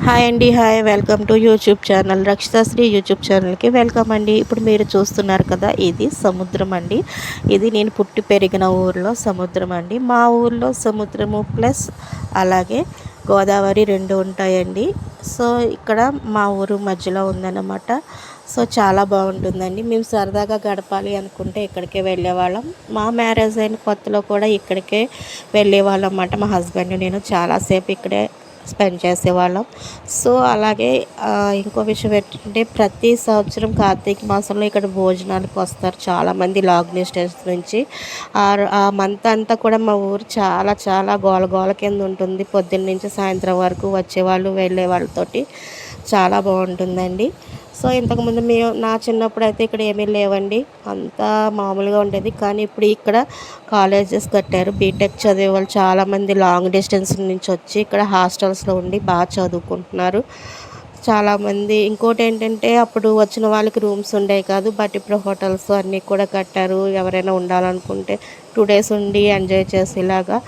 Hi అండి. Hi, welcome to YouTube channel Rakshithasri YouTube ఛానల్కి welcome అండి. ఇప్పుడు మీరు చూస్తున్నారు కదా, ఇది సముద్రం అండి. ఇది నేను పుట్టి పెరిగిన ఊర్లో సముద్రం అండి. మా ఊర్లో సముద్రము ప్లస్ అలాగే గోదావరి రెండు ఉంటాయండి. సో ఇక్కడ మా ఊరు మధ్యలో ఉందన్నమాట. సో చాలా బాగుంటుందండి. మేము సరదాగా గడపాలి అనుకుంటే ఇక్కడికే వెళ్ళేవాళ్ళం. మా మ్యారేజ్ అయిన కొత్తలో కూడా ఇక్కడికే వెళ్ళేవాళ్ళం అన్నమాట. మా హస్బెండ్ నేను చాలాసేపు ఇక్కడే స్పెండ్ చేసేవాళ్ళం. సో అలాగే ఇంకో విషయం ఏంటంటే, ప్రతి సంవత్సరం కార్తీక మాసంలో ఇక్కడ భోజనాలకు వస్తారు చాలామంది లాంగ్ డిస్టెన్స్ నుంచి. ఆ మంత్ అంతా కూడా మా ఊరు చాలా చాలా గోల గోల కింద ఉంటుంది. పొద్దున్న నుంచి సాయంత్రం వరకు వచ్చేవాళ్ళు వెళ్ళే వాళ్ళతోటి చాలా బాగుంటుందండి. సో ఇంతకుముందు నా చిన్నప్పుడు అయితే ఇక్కడ ఏమీ లేవండి, అంతా మామూలుగా ఉండేది. కానీ ఇప్పుడు ఇక్కడ కాలేజెస్ కట్టారు. బీటెక్ చదివే వాళ్ళు చాలామంది లాంగ్ డిస్టెన్స్ నుంచి వచ్చి ఇక్కడ హాస్టల్స్లో ఉండి బాగా చదువుకుంటున్నారు చాలామంది. ఇంకోటి ఏంటంటే, అప్పుడు వచ్చిన వాళ్ళకి రూమ్స్ ఉండేవి కాదు, బట్ ఇప్పుడు హోటల్స్ అన్నీ కూడా కట్టారు. ఎవరైనా ఉండాలనుకుంటే 2 డేస్ ఉండి ఎంజాయ్ చేసేలాగా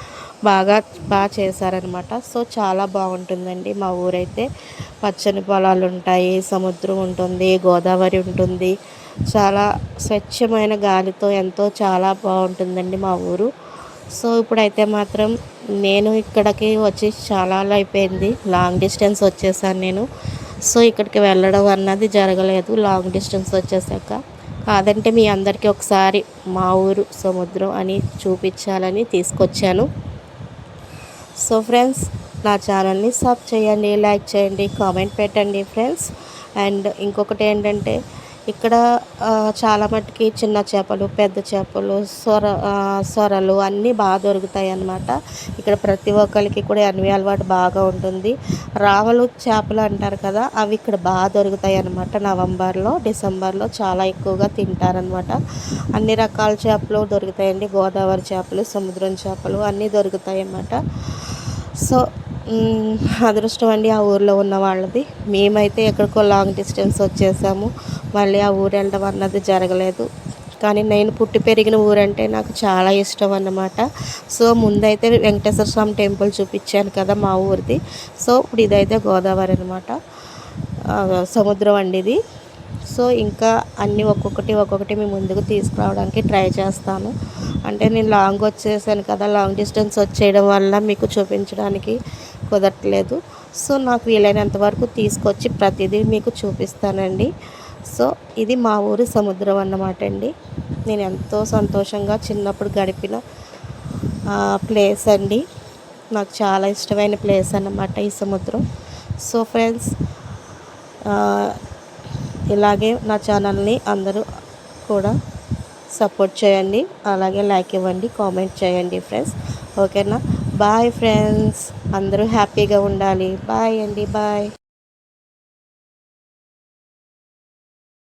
బాగా చేశారనమాట. సో చాలా బాగుంటుందండి మా ఊరైతే. పచ్చని పొలాలు ఉంటాయి, సముద్రం ఉంటుంది, గోదావరి ఉంటుంది. చాలా స్వచ్ఛమైన గాలితో చాలా బాగుంటుందండి మా ఊరు. సో ఇప్పుడైతే మాత్రం నేను ఇక్కడికి వచ్చి చాలా అయిపోయింది, లాంగ్ డిస్టెన్స్ వచ్చేసాను నేను. సో ఇక్కడికి వెళ్ళడం అన్నది జరగలేదు లాంగ్ డిస్టెన్స్ వచ్చేసాక. కాదంటే మీ అందరికీ ఒకసారి మా ఊరు సముద్రం అని చూపించాలని తీసుకొచ్చాను. సో ఫ్రెండ్స్, నా ఛానల్ని సబ్ చేయండి, లైక్ చేయండి, కామెంట్ పెట్టండి ఫ్రెండ్స్. అండ్ ఇంకొకటి ఏంటంటే, ఇక్కడ చాలా మట్టుకి చిన్న చేపలు, పెద్ద చేపలు, సొరలు అన్నీ బాగా దొరుకుతాయి అన్నమాట. ఇక్కడ ప్రతి ఒక్కరికి కూడా అన్ని అలవాటు బాగా ఉంటుంది. రావలు చేపలు అంటారు కదా, అవి ఇక్కడ బాగా దొరుకుతాయి అన్నమాట. నవంబర్లో, డిసెంబర్లో చాలా ఎక్కువగా తింటారనమాట. అన్ని రకాల చేపలు దొరుకుతాయండి. గోదావరి చేపలు, సముద్రం చేపలు అన్నీ దొరుకుతాయి అన్నమాట. సో అదృష్టం అండి ఆ ఊర్లో ఉన్న వాళ్ళది. మేమైతే ఎక్కడికో లాంగ్ డిస్టెన్స్ వచ్చేసాము, మళ్ళీ ఆ ఊరు వెళ్ళడం అన్నది జరగలేదు. కానీ నేను పుట్టి పెరిగిన ఊరంటే నాకు చాలా ఇష్టం అన్నమాట. సో ముందైతే వెంకటేశ్వర స్వామి టెంపుల్ చూపించాను కదా మా ఊరిది. సో ఇప్పుడు ఇదైతే గోదావరి అనమాట, సముద్రం అండి ఇది. సో ఇంకా అన్నీ ఒక్కొక్కటి మేము ముందుకు తీసుకురావడానికి ట్రై చేస్తాను. అంటే నేను లాంగ్ వచ్చేసాను కదా, లాంగ్ డిస్టెన్స్ వచ్చేయడం వల్ల మీకు చూపించడానికి కుదరట్లేదు. సో నాకు వీలైనంత వరకు తీసుకొచ్చి ప్రతిదీ మీకు చూపిస్తానండి. సో ఇది మా ఊరి సముద్రం అన్నమాట అండి. నేను ఎంతో సంతోషంగా చిన్నప్పుడు గడిపిన ప్లేస్ అండి. నాకు చాలా ఇష్టమైన ప్లేస్ అన్నమాట ఈ సముద్రం. సో ఫ్రెండ్స్, ఇలాగే నా ఛానల్ని అందరూ కూడా సపోర్ట్ చేయండి, అలాగే లైక్ ఇవ్వండి, కామెంట్ చేయండి ఫ్రెండ్స్. ఓకేనా? బాయ్ ఫ్రెండ్స్, అందరూ హ్యాపీగా ఉండాలి. బాయ్ అండి, బాయ్.